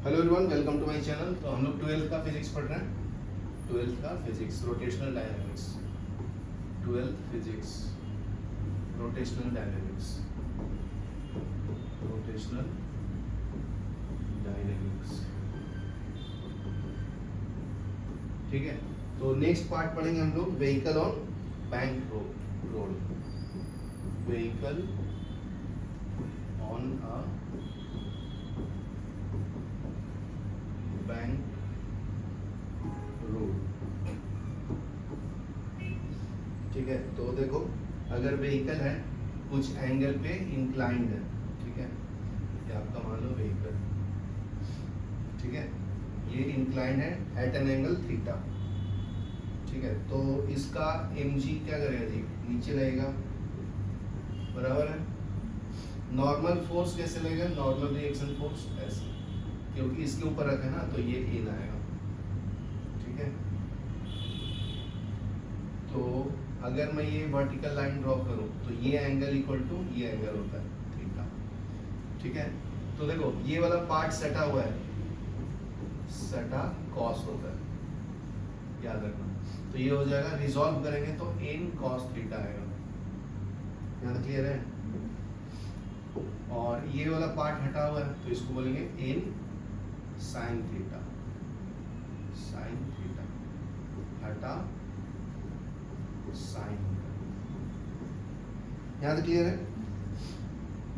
Hello everyone, welcome to my channel. तो हम लोग 12th का फिजिक्स पढ़ रहे हैं। 12th का physics rotational dynamics. 12th physics rotational dynamics. Rotational dynamics, ठीक है। तो नेक्स्ट पार्ट पढ़ेंगे हम लोग vehicle on bank road. Vehicle on a bank road, ठीक है। तो देखो, अगर व्हीकल है कुछ एंगल पे इंक्लाइंड है, ठीक है, ये आपका मान लो व्हीकल, ठीक है, ये इंक्लाइंड है एट एन एंगल थीटा, ठीक है। तो इसका mg क्या करेगा जी, नीचे लगेगा, बराबर है। नॉर्मल फोर्स कैसे लगेगा, नॉर्मल रिएक्शन फोर्स ऐसे, क्योंकि इसके ऊपर रखा है ना, तो ये इन आएगा, ठीक है। तो अगर मैं ये वर्टिकल लाइन ड्रॉ करूं तो ये एंगल इक्वल टू ये एंगल होता है थीटा, ठीक है। तो देखो, ये वाला पार्ट सटा हुआ है, सटा कॉस होता है, याद रखना। तो ये हो जाएगा, रिजॉल्व करेंगे तो इन कॉस थीटा आएगा। यहाँ तक क्लियर है। और ये वाला पार्ट हटा हुआ है तो इसको बोलेंगे इन साइन थीटा। साइन थीटा हटा साइन, यहाँ तक क्लियर है।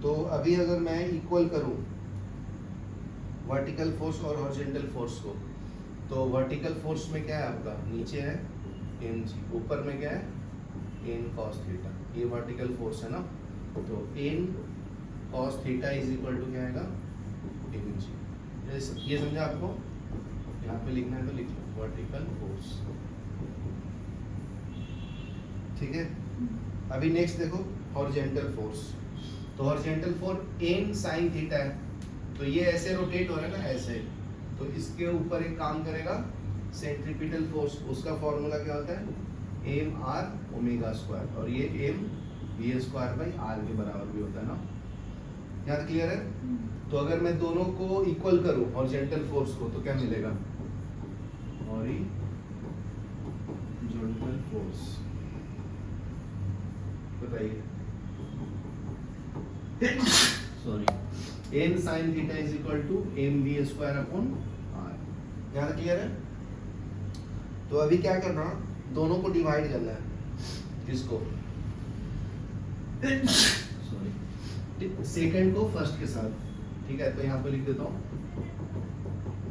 तो अभी अगर मैं इक्वल करूं वर्टिकल फोर्स और हॉरिजॉन्टल फोर्स को, तो वर्टिकल फोर्स में क्या है आपका, नीचे है mg, ऊपर में क्या है n cos थीटा, ये वर्टिकल फोर्स है ना। तो n cos theta is equal to क्या आएगा, mg। ये समझा आपको, यहाँ पे लिखना है तो लिख लो वर्टिकल फोर्स, ठीक है। अभी नेक्स्ट देखो हॉरिजॉन्टल फोर्स। तो horizontal force n sin theta है, तो ये ऐसे रोटेट हो रहा है ना, ऐसे। तो इसके ऊपर एक काम करेगा सेंट्रीपिटल फोर्स, उसका फॉर्मूला क्या होता है, m r ओमेगा स्क्वायर, और ये m v square by r के बराबर भी होता है ना। यहाँ क्लियर है। तो अगर मैं दोनों को इक्वल करूं हॉरिजॉन्टल फोर्स को, तो क्या मिलेगा, हॉरिजॉन्टल फोर्स, बताइए, sorry, n sin theta is equal to mv square upon r। यहाँ क्लियर है। तो अभी क्या करना, दोनों को डिवाइड करना है, किसको, सॉरी, सेकंड को फर्स्ट के साथ, ठीक है। तो यहाँ पे लिख देता हूँ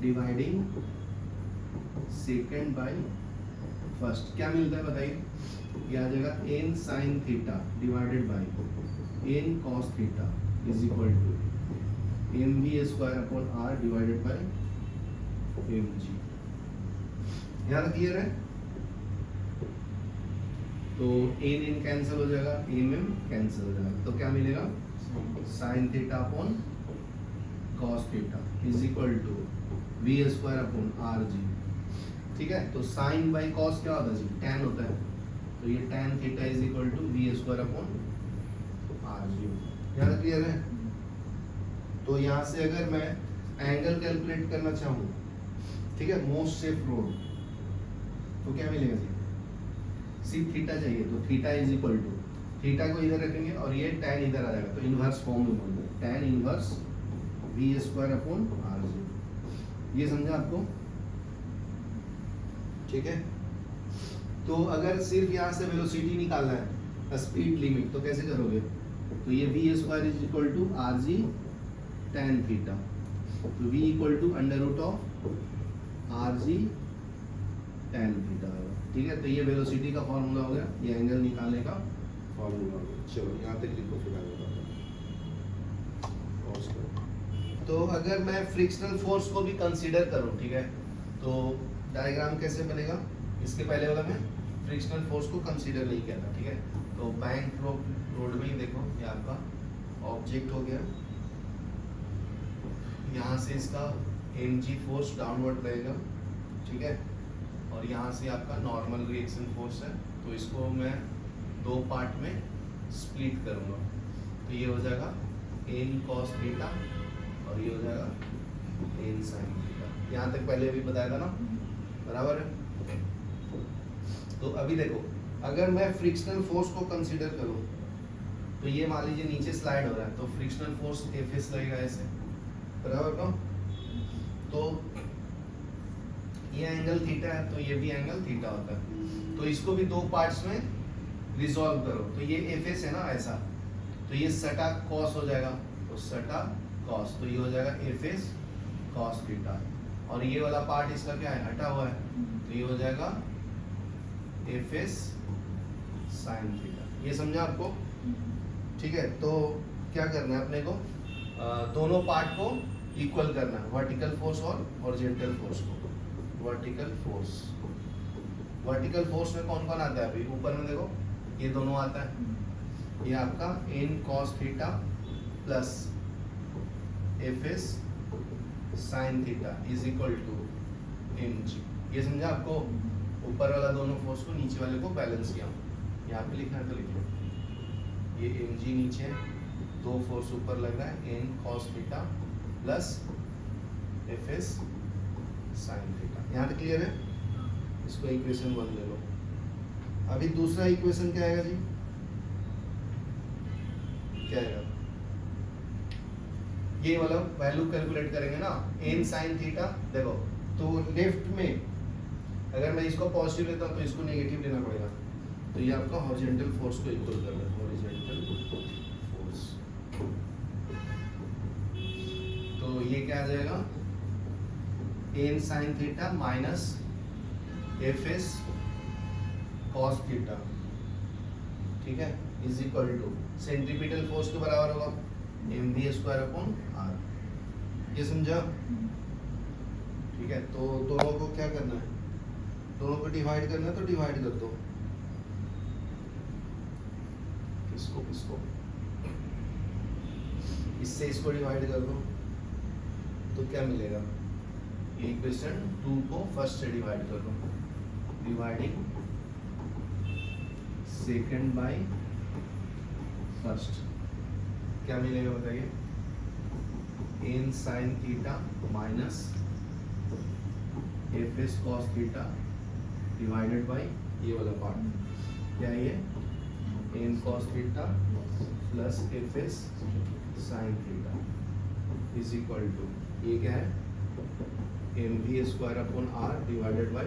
डिवाइडिंग सेकंड बाय फर्स्ट, क्या मिलता है बताइए, ये आ जाएगा n sin theta divided by n cos theta is equal to mv square upon r divided by mg। यहाँ क्लियर है। तो n कैंसिल हो जाएगा, mm कैंसिल हो जाएगा, तो क्या मिलेगा, sin theta upon cos theta is equal to v square upon rg, ठीक है। तो sin बाई cos क्या होता है जी, tan होता है, तो ये tan theta is equal to v square upon rg। यहाँ क्लियर है। तो यहाँ से अगर मैं एंगल कैलकुलेट करना चाहूँ, ठीक है, मोस्ट सेफ रोड, तो क्या मिलेगा जी, सिर्फ थीटा चाहिए, तो theta is equal to, theta को इधर रखेंगे और ये tan इधर आ जाएगा, तो इनवर्स फॉर्म में बोल दो, tan inverse v square upon rg। ये समझा आपको, ठीक है। तो अगर सिर्फ यहाँ से वेलोसिटी निकालना है, स्पीड लिमिट, तो कैसे करोगे, तो ये v square is equal to rg tan theta, तो v equal to under root of rg tan theta होगा, ठीक है। तो ये वेलोसिटी का फॉर्मूला हो गया, ये एंगल निकालने का फॉर्मूला हो गया। चलो यहाँ तक लिखो, फिर आगे बढ़ते। तो अगर मैं फ्रिक्शनल फोर्स को भी कंसीडर करूं, ठीक है, तो डायग्राम कैसे बनेगा, इसके पहले वाला में फ्रिक्शनल फोर्स को कंसीडर नहीं किया था, ठीक है। तो बैंक रोड में ही देखो, ये आपका ऑब्जेक्ट हो गया, यहाँ से इसका mg फोर्स डाउनवर्ड रहेगा, ठीक है, और यहाँ से आपका नॉर्मल रिएक्शन फोर्स है। तो इसको मैं दो पार्ट में स्प्लिट करूँगा, तो ये हो जाएगा n cos थीटा और ये हो जाएगा n एन साइन थीटा। यहाँ तक पहले भी बताया था ना, बराबर है। तो अभी देखो, अगर मैं फ्रिक्शनल फोर्स को कंसीडर करूं तो ये मान लीजिए नीचे स्लाइड हो रहा है, तो फ्रिक्शनल फोर्स एफ लगेगा ऐसे, बराबर ना। तो ये एंगल थीटा है, तो ये भी एंगल थीटा होता है। तो इसको भी दो पार्ट्स में रिजॉल्व करो, तो ये एफ है ना ऐसा, तो ये सटा कॉस हो जाएगा, तो सटा कॉस, तो ये हो जाएगा एफ कॉस थीटा। और ये वाला पार्ट इसका क्या है, हटा हुआ है, तो ये हो जाएगा एफ साइन थीटा। ये समझा आपको? ठीक है, तो क्या करना है अपने को, दोनों पार्ट को इक्वल करना है, वर्टिकल फोर्स और हॉरिजॉन्टल फोर्स को। वर्टिकल फोर्स में कौन कौन आता है? अभी ऊपर में देखो, ये दोनों आता है, ये आपका n cos theta plus f s sine theta is equal to m g. ये समझा आपको? ऊपर वाला दोनों फोर्स को नीचे वाले को बैलेंस किया। यहाँ पे लिखना है तो लिख लो, ये एम जी नीचे है, दो फोर्स ऊपर लग रहा है, n cos theta plus f s sine theta. यहाँ तक क्लियर है? इसको इक्वेशन 1 ले लो। अभी दूसरा इक्वेशन क्या आएगा जी? क्या आएगा? ये वाला वैल्यू कैलकुलेट करेंगे ना, एन साइन थीटा। देखो, तो लेफ्ट में अगर मैं इसको पॉजिटिव लेता हूँ तो इसको नेगेटिव लेना पड़ेगा, तो ये आपका हॉरिजॉन्टल फोर्स को इक्वल कर रहा है, हॉरिजॉन्टल फोर्स। तो ये क्या आ जाएगा, n sine theta minus f s cos theta, ठीक है, is equal to centripetal force के बराबर होगा m v square upon r. ये समझा? ठीक है, तो दोनों को क्या करना है, दोनों को डिवाइड करना है, तो डिवाइड कर दो। इसको इससे इसको डिवाइड कर दो, तो क्या मिलेगा, इक्वेशन 2 को फर्स्ट से डिवाइड कर दो, डिवाइडिंग सेकंड बाय फर्स्ट, क्या मिलेगा बताइए, n sine theta minus f s cos theta divided by ये वाला पार्ट, क्या है ये, n cos theta plus f s sine theta is equal to, ये क्या है, m v square upon r divided by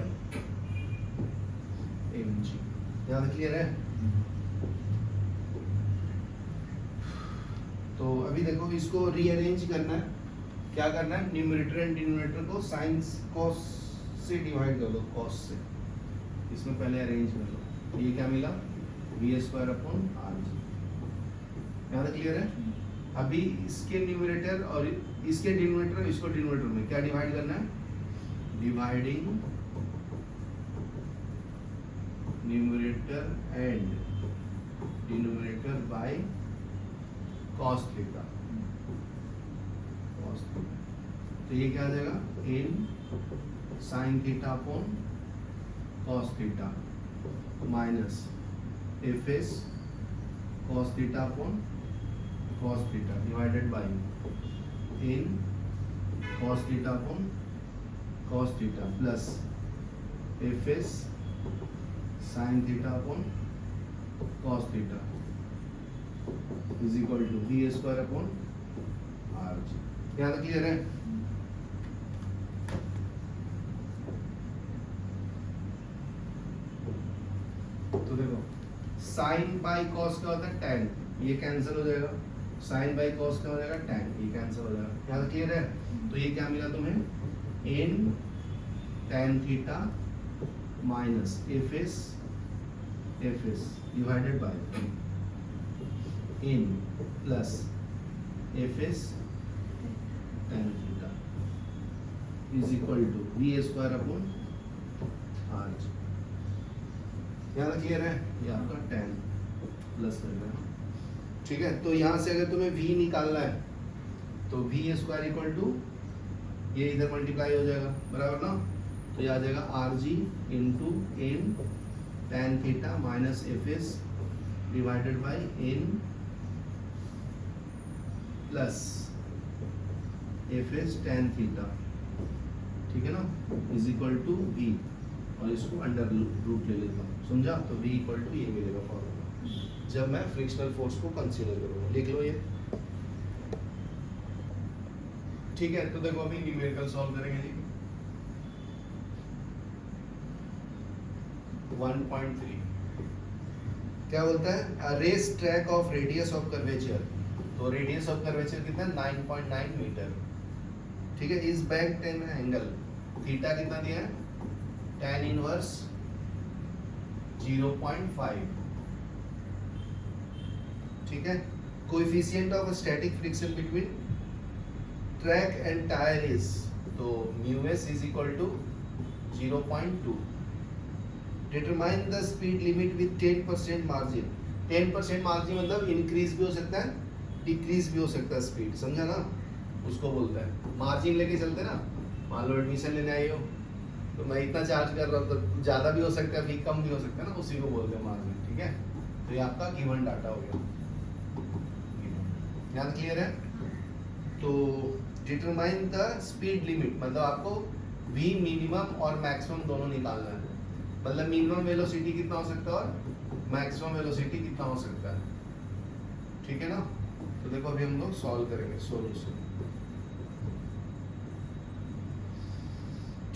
m g. यहाँ तक क्लियर है? तो अभी देखो, इसको रीअरेंज करना है। क्या करना है, न्यूमरेटर एंड डिनोमिनेटर को साइंस कॉस से डिवाइड कर दो, कॉस से। इसमें पहले अरेंज कर लो, ये क्या मिला, v square upon r g. यहाँ तक क्लियर है? अभी इसके न्यूमरेटर और इसके डिनोमिनेटर और इसको डिनोमिनेटर में क्या डिवाइड करना है, dividing numerator and denominator by cos theta. तो ये क्या आ जाएगा, n sine theta upon cos theta minus f s cos theta upon cos theta divided by n cos theta upon cos theta plus f s sine theta upon cos theta is equal to v square upon r g. यहाँ तक clear है? तो देखो, sign by cos क्या होता है, tan, ये cancel हो जाएगा, साइन बाई कॉस क्या हो जाएगा, टैन, ये कैंसिल हो जाएगा। यहाँ तक क्लियर है? तो ये क्या मिला तुम्हें, n tan theta minus f s divided by n plus f s tan theta is equal to v square upon r g. यहाँ तक क्लियर है? ये आपका टैन प्लस लग रहा है, ठीक है। तो यहाँ से अगर तुम्हें v निकालना है तो वी स्क्वायर इक्वल टू, ये इधर मल्टीप्लाई हो जाएगा, बराबर ना, तो ये आ जाएगा r g into n tan theta minus f s divided by n plus f s tan theta ठीक है ना, इज इक्वल टू वी, और इसको अंडर रूट ले लेता हूँ, समझा। तो v इक्वल टू ये मिलेगा फॉर्मूला जब मैं फ्रिक्शनल फोर्स को कंसीडर करूँगा। लिख लो ये, ठीक है। तो देखो अभी न्यूमेरिकल सॉल्व करेंगे जी। 1.3 क्या बोलता है, a race track of radius of curvature. तो रेडियस ऑफ कर्वेचर कितना है, 9.9 मीटर, ठीक है। इस बैक टेन एंगल थीटा कितना दिया है, tan इनवर्स 0.5, ठीक है। Coefficient of static friction between track and tyre is, तो mu s is equal to 0.2। Determine the speed limit with 10% margin. 10% margin मतलब इंक्रीज भी हो सकता है, डिक्रीज भी हो सकता है स्पीड, समझा ना, उसको बोलता है मार्जिन। लेके चलते ना, मान लो एडमिशन लेने आई हो, तो मैं इतना चार्ज कर रहा हूँ, तो ज़्यादा भी हो सकता है, कम भी हो सकता है ना, उसी को बोलते हैं मार्जिन, ठीक है। तो ये आपका गिवन डाटा हो गया, याद क्लियर है। तो डिटरमाइन द स्पीड लिमिट मतलब आपको v मिनिमम और मैक्सिमम दोनों निकालना है, मतलब मिनिमम वेलोसिटी कितना हो सकता है और मैक्सिमम वेलोसिटी कितना हो सकता है, ठीक है ना। तो देखो अभी हम लोग सॉल्व करेंगे सॉल्यूशन,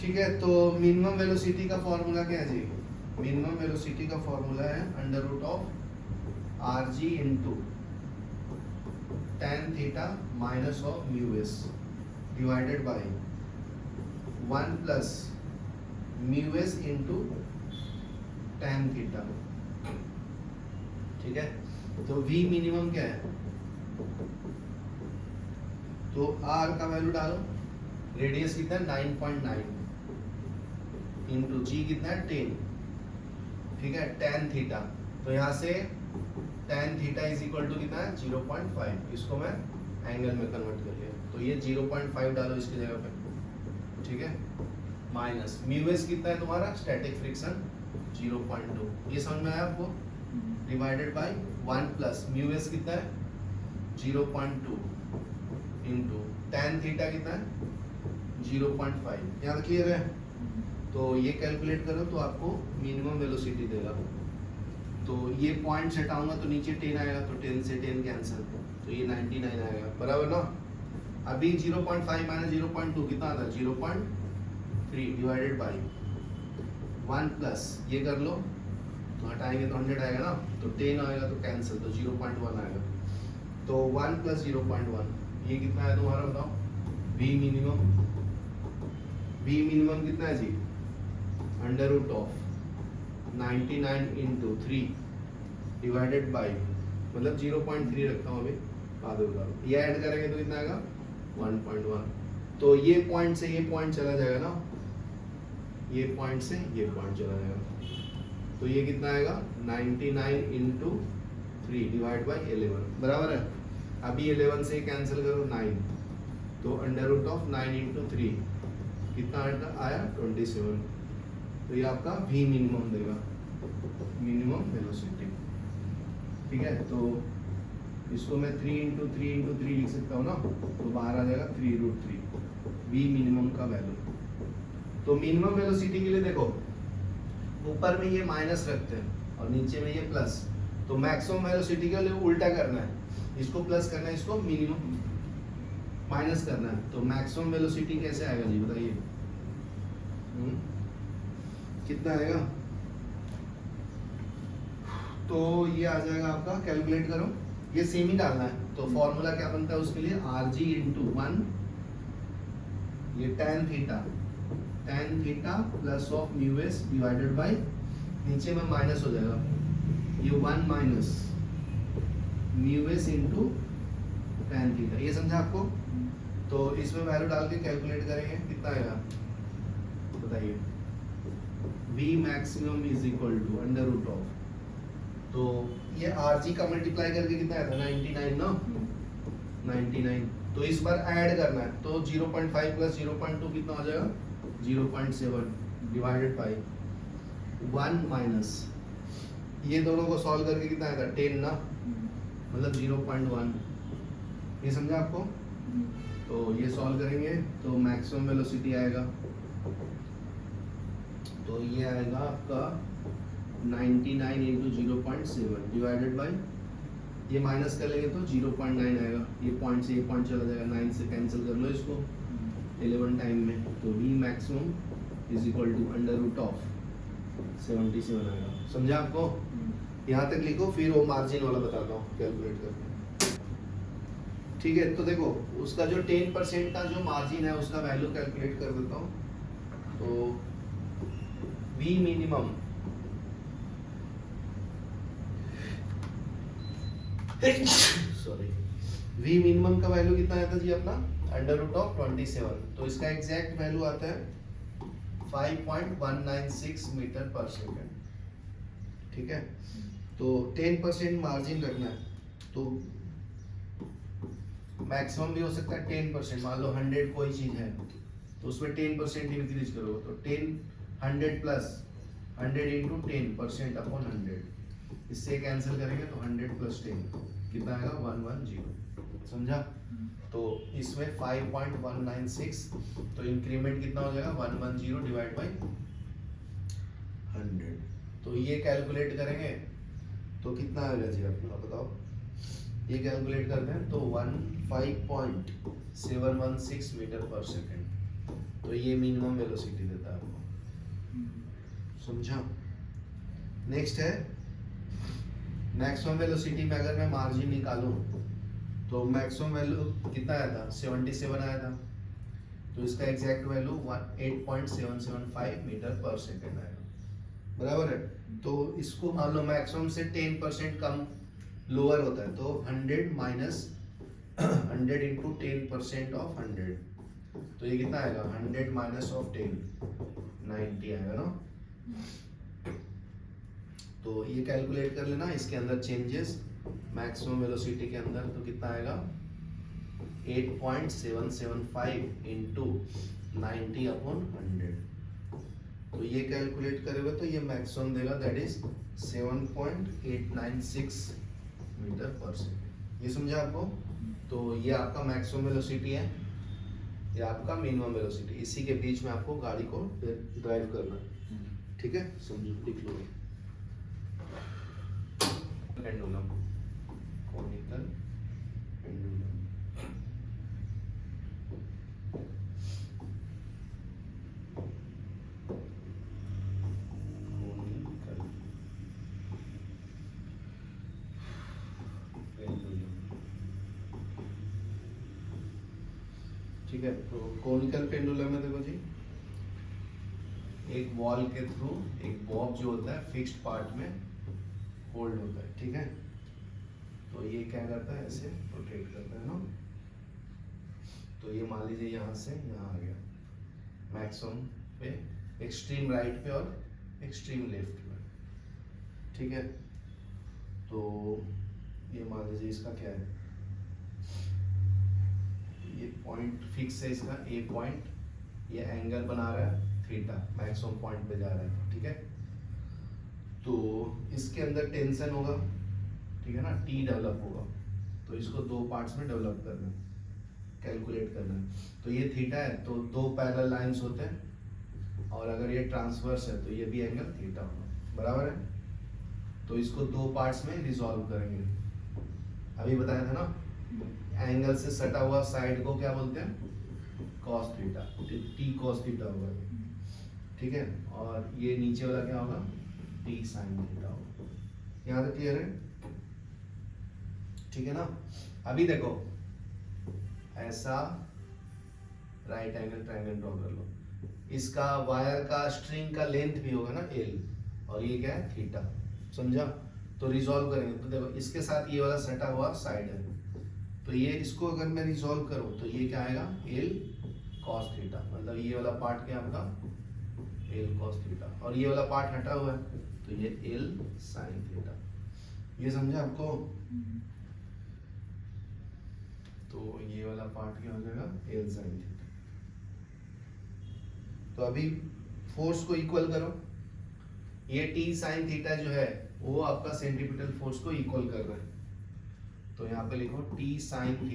ठीक है। तो मिनिमम वेलोसिटी का फॉर्मूला क्या है जी, मिनिमम वेलोसिटी का फॉर्मूला है under root of r g into tan theta minus of mu s divided by 1 plus mu s into tan theta, ठीक है। तो v मिनिमम क्या है, तो r का वैल्यू डालो, रेडियस कितना है 9.9 इंटू जी कितना है 10, ठीक है। tan थीटा, तो यहाँ से tan theta is equal to कितना है 0.5, इसको मैं एंगल में कन्वर्ट कर लिया, तो ये 0.5 डालो इसकी जगह पे, ठीक है। माइनस म्यू एस कितना है तुम्हारा स्टैटिक फ्रिक्शन 0.2, ये समझ में आया आपको, divided by 1 plus mu S कितना है 0.2 इंटू tan थीटा कितना है 0.5, यहाँ क्लियर है। तो ये कैलकुलेट करो तो आपको मिनिमम वेलोसिटी देगा। तो ये पॉइंट से हटाऊंगा तो नीचे 10 आएगा, तो 10 से 10 कैंसिल, तो ये 99 आएगा, बराबर ना। अभी 0.5 माइनस 0.2 कितना आता है 0.3 डिवाइडेड बाई 1 प्लस ये कर लो, तो हटाएंगे तो 100 आएगा ना, तो 10 आएगा तो कैंसिल, तो 0.1 आएगा। तो 1 प्लस 0.1 ये कितना है तुम्हारा बताओ, v मिनिमम कितना है जी, under root of 99 into 3 divided by, मतलब 0.3 रखता हूँ अभी, बाद में बता दो, ये ऐड करेंगे तो कितना आएगा 1.1। तो ये पॉइंट से ये पॉइंट चला जाएगा ना, ये पॉइंट से ये पॉइंट चला जाएगा, तो ये कितना आएगा 99 इंटू 3 डिवाइड बाई 11, बराबर है। अभी 11 से कैंसिल करो 9, तो अंडर रूट ऑफ 9 इंटू 3 कितना आया 27, तो ये आपका v मिनिमम देगा, मिनिमम वेलोसिटी, ठीक है। तो इसको मैं 3 इंटू 3 लिख सकता हूँ ना, तो बाहर आ जाएगा 3√3 v मिनिमम का वैल्यू। तो मिनिमम वेलोसिटी के लिए देखो ऊपर में ये माइनस रखते हैं और नीचे में ये प्लस, तो मैक्सिमम वेलोसिटी के लिए उल्टा करना है, इसको प्लस करना है, इसको मिनिमम माइनस करना है। तो मैक्सिमम वेलोसिटी कैसे आएगा जी बताइए, कितना आएगा, तो ये आ जाएगा आपका, कैलकुलेट करो, ये सेम ही डालना है। तो फॉर्मूला क्या बनता है उसके लिए, आर जी इंटू 1 ये tan theta plus of mu s divided by, नीचे में माइनस हो जाएगा, ये 1 minus mu s into tan theta, ये समझा आपको। तो इसमें वैल्यू डाल के कैलकुलेट करेंगे कितना आएगा बताइए, v maximum is equal to under root of, तो ये rg का मल्टीप्लाई करके कितना आया था 99 ना, 99, तो इस बार ऐड करना है, तो 0.5 प्लस 0.2 कितना हो जाएगा 0.7 डिवाइडेड बाई 1 माइनस ये दोनों को सॉल्व करके कितना आया था 10 ना, मतलब 0.1, ये समझा आपको। तो ये सॉल्व करेंगे तो मैक्सिमम वेलोसिटी आएगा, तो ये आएगा आपका 99 इंटू 0.7 डिवाइडेड बाई, ये माइनस कर लेंगे तो 0.9 आएगा, ये पॉइंट से ये पॉइंट चला जाएगा, 9 से कैंसिल कर लो इसको 11 टाइम में, तो V maximum is equal to under root of 77 आएगा। समझा आपको? यहाँ तक लिखो, फिर वो मार्जिन वाला बताता हूँ कैलकुलेट करके। ठीक है, तो देखो उसका जो 10% का जो मार्जिन है उसका वैल्यू कैलकुलेट कर देता हूँ। तो V minimum sorry, V minimum का वैल्यू कितना आता है जी अपना? अंडर रूट ऑफ 27, तो इसका एग्जैक्ट वैल्यू आता है 5.196 मीटर पर सेकेंड। ठीक है, तो 10% मार्जिन रखना है, तो मैक्सिमम भी हो सकता है 10%, मान लो 100 कोई चीज है तो उसमें 10% इंक्रीज करोगे तो 100 प्लस 100 इंटू 10% अपॉन 100, इससे कैंसिल करेंगे तो 100 प्लस 10 कितना आएगा? 110। समझा? तो इसमें 5.196, तो इंक्रीमेंट कितना हो जाएगा? 110 डिवाइड बाई 100, तो ये कैलकुलेट करेंगे तो कितना आएगा जी? आप बताओ, ये कैलकुलेट करते हैं तो 15.716 मीटर पर सेकेंड, तो ये मिनिमम वेलोसिटी देता है आपको। समझा? नेक्स्ट है मैक्सिमम वेलोसिटी में अगर मैं मार्जिन निकालूं तो मैक्सिमम वैल्यू कितना आया था? 77 आया था, तो इसका एग्जैक्ट वैल्यू 8.775 मीटर पर सेकेंड आएगा। बराबर है? तो इसको मान लो मैक्सिमम से 10% कम लोअर होता है, तो 100 माइनस 100 इंटू 10% ऑफ 100, तो ये कितना आएगा? 100 माइनस ऑफ 10 90 आएगा ना। तो ये कैलकुलेट कर लेना, इसके अंदर चेंजेस मैक्सिमम वेलोसिटी के अंदर, तो कितना आएगा? 8.775 इंटू 90 अपॉन 100, तो ये कैलकुलेट करोगे तो ये मैक्सिमम देगा, दैट इज 7.896 मीटर पर सेकेंड। ये समझा आपको? तो ये आपका मैक्सिमम वेलोसिटी है, ये आपका मिनिमम वेलोसिटी, इसी के बीच में आपको गाड़ी को ड्राइव करना है। ठीक है, समझो, लिख लो। पेंडुलम, कोनिकल पेंडुलम, ठीक है। तो कोनिकल पेंडुलम में देखो जी, एक वॉल के थ्रू एक बॉब जो होता है फिक्स्ड पार्ट में होल्ड होता है। ठीक है, तो ये क्या करता है? ऐसे रोटेट करता है ना, तो ये मान लीजिए यहाँ से यहाँ आ गया मैक्सिमम पे, एक्सट्रीम राइट पे और एक्सट्रीम लेफ्ट में। ठीक है, तो ये मान लीजिए इसका क्या है, ये पॉइंट फिक्स है इसका, ए पॉइंट, ये एंगल बना रहा है थीटा, मैक्सिमम पॉइंट पे जा रहा है। ठीक है, तो इसके अंदर टेंशन होगा, ठीक है ना, टी डेवलप होगा, तो इसको दो पार्ट्स में डेवलप करना है, कैलकुलेट करना है। तो ये थीटा है, तो दो पैरेलल लाइंस होते हैं, और अगर ये ट्रांसवर्स है तो ये भी एंगल थीटा होगा। बराबर है? तो इसको दो पार्ट्स में रिजॉल्व करेंगे। अभी बताया था ना, एंगल से सटा हुआ साइड को क्या बोलते हैं? Cos theta, T cos theta होगा। ठीक है, और ये नीचे वाला क्या होगा? टी साइन थीटा होगा। यहाँ तक क्लियर है? ठीक है ना। अभी देखो, ऐसा राइट एंगल ट्रायंगल ड्रॉ कर लो, इसका वायर का स्ट्रिंग का लेंथ भी होगा ना एल, और ये क्या है? थीटा। समझा? तो रिजॉल्व करेंगे तो देखो, इसके साथ ये वाला सटा हुआ साइड है, तो ये इसको अगर मैं रिजॉल्व करूं तो ये क्या आएगा? एल कॉस थीटा, मतलब ये वाला पार्ट क्या आपका? एल कॉस थीटा, और ये वाला पार्ट हटा हुआ है तो ये एल साइन थीटा। ये समझा आपको? तो ये वाला पार्ट क्या हो जाएगा? L sine theta. तो अभी फोर्स को इक्वल करो, ये टी साइन थीटा जो है वो आपका सेंट्रीपिटल फोर्स को इक्वल कर रहा है, तो यहाँ पे लिखो टी साइन थीटा